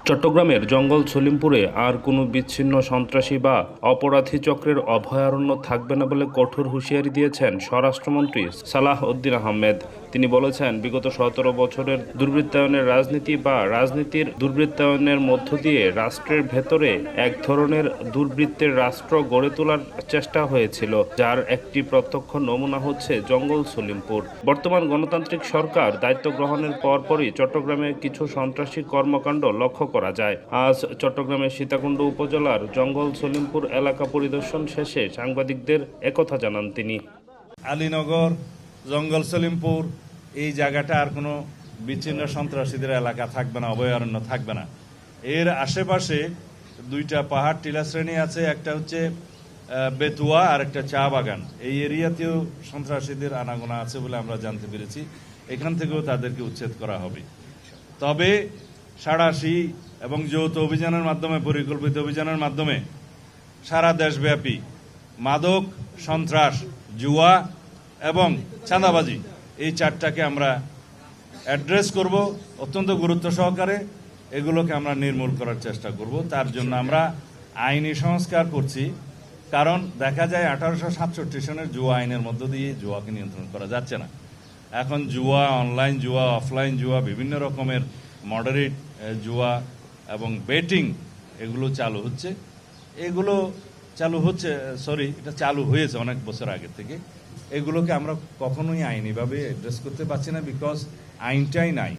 চট্টগ্রামের জঙ্গল সলিমপুরে আর কোনো বিচ্ছিন্ন সন্ত্রাসী বা অপরাধী চক্রের অভয়ারণ্য থাকবে না বলে কঠোর হুঁশিয়ারি দিয়েছেন স্বরাষ্ট্রমন্ত্রী সালাহ উদ্দিন আহমেদ। তিনি বলেছেন, বিগত 17 বছরের দুর্বৃত্তায়নের রাজনীতি বা রাজনীতির দুর্বৃত্তায়নের মধ্য দিয়ে রাষ্ট্রের ভেতরে এক ধরনের দুর্বৃত্তের রাষ্ট্র গড়ে তোলার চেষ্টা হয়েছিল, যার একটি প্রত্যক্ষ নমুনা হচ্ছে জঙ্গল সলিমপুর। বর্তমান গণতান্ত্রিক সরকার দায়িত্ব গ্রহণের পরপরই চট্টগ্রামে কিছু সন্ত্রাসী কর্মকাণ্ড লক্ষ্য করা যায়। আজ চট্টগ্রামের সীতাকুণ্ড উপজেলার জঙ্গল সলিমপুর এলাকা পরিদর্শন শেষে সাংবাদিকদের একথা জানান তিনি। আলীনগর, জঙ্গল সলিমপুর এই জায়গাটা আর কোনো বিচ্ছিন্ন সন্ত্রাসীদের এলাকা থাকবে না, অভয়ারণ্য থাকবে না। এর আশেপাশে দুইটা পাহাড় টিলা শ্রেণী আছে, একটা হচ্ছে বেতুয়া আর একটা চা বাগান। এই এরিয়াতেও সন্ত্রাসীদের আনাগোনা আছে বলে আমরা জানতে পেরেছি। এখান থেকেও তাদেরকে উচ্ছেদ করা হবে। তবে সাঁড়াশি এবং যৌথ অভিযানের মাধ্যমে, পরিকল্পিত অভিযানের মাধ্যমে সারা দেশব্যাপী মাদক, সন্ত্রাস, জুয়া এবং চাঁদাবাজি এই চারটাকে আমরা অ্যাড্রেস করব অত্যন্ত গুরুত্ব সহকারে। এগুলোকে আমরা নির্মূল করার চেষ্টা করব। তার জন্য আমরা আইনি সংস্কার করছি, কারণ দেখা যায় 1867 সনের জুয়া আইনের মধ্য দিয়ে জুয়াকে নিয়ন্ত্রণ করা যাচ্ছে না। এখন জুয়া, অনলাইন জুয়া, অফলাইন জুয়া, বিভিন্ন রকমের মডারেট জুয়া এবং বেটিং এগুলো চালু হচ্ছে। এটা চালু হয়েছে অনেক বছর আগে থেকে। এগুলোকে আমরা কখনোই আইনিভাবে অ্যাড্রেস করতে পারছি না, বিকজ আইনটাই নাই।